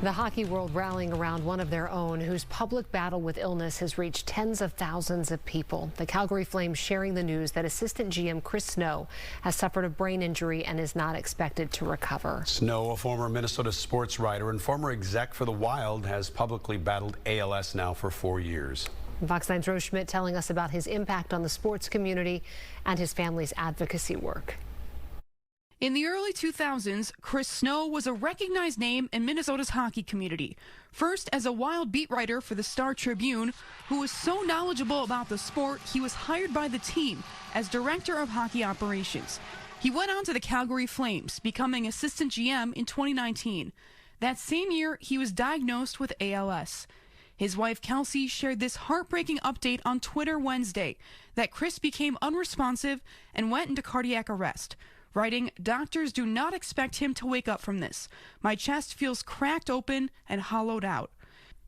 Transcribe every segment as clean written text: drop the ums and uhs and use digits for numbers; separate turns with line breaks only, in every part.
The hockey world rallying around one of their own whose public battle with illness has reached tens of thousands of people. The Calgary Flames sharing the news that assistant GM Chris Snow has suffered a brain injury and is not expected to recover.
Snow, a former Minnesota sportswriter and former exec for the Wild, has publicly battled ALS now for 4 years.
Fox 9's Rose Schmidt telling us about his impact on the sports community and his family's advocacy work.
In the early 2000s, Chris Snow was a recognized name in Minnesota's hockey community. First as a Wild beat writer for the Star Tribune, who was so knowledgeable about the sport, he was hired by the team as director of hockey operations. He went on to the Calgary Flames, becoming assistant GM in 2019. That same year, he was diagnosed with ALS. His wife, Kelsey, shared this heartbreaking update on Twitter Wednesday that Chris became unresponsive and went into cardiac arrest, writing, "Doctors do not expect him to wake up from this. My chest feels cracked open and hollowed out."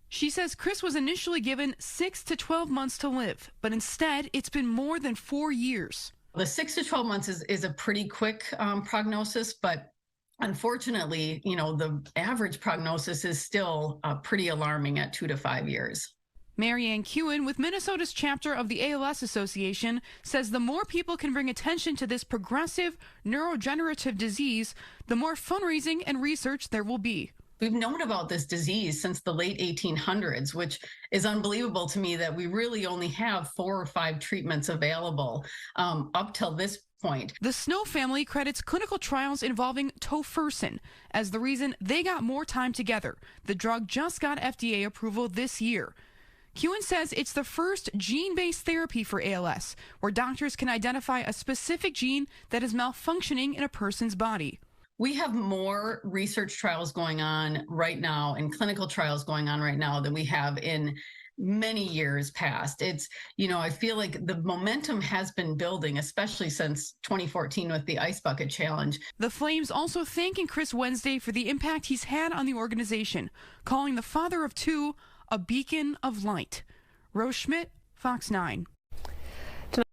She says Chris was initially given 6 to 12 months to live, but instead it's been more than 4 years.
The 6 to 12 months is a pretty quick prognosis, but unfortunately, the average prognosis is still pretty alarming at 2 to 5 years.
Marianne Kewen with Minnesota's chapter of the ALS Association says the more people can bring attention to this progressive neurodegenerative disease, the more fundraising and research there will be.
We've known about this disease since the late 1800s, which is unbelievable to me that we really only have 4 or 5 treatments available up till this point.
The Snow family credits clinical trials involving tofersen as the reason they got more time together. The drug just got FDA approval this year. Kewen says it's the first gene-based therapy for ALS, where doctors can identify a specific gene that is malfunctioning in a person's body.
We have more research trials going on right now and clinical trials going on right now than we have in many years past. It's, I feel like the momentum has been building, especially since 2014 with the Ice Bucket Challenge.
The Flames also thanking Chris Wednesday for the impact he's had on the organization, calling the father of 2 a beacon of light. Rose Schmidt, Fox 9.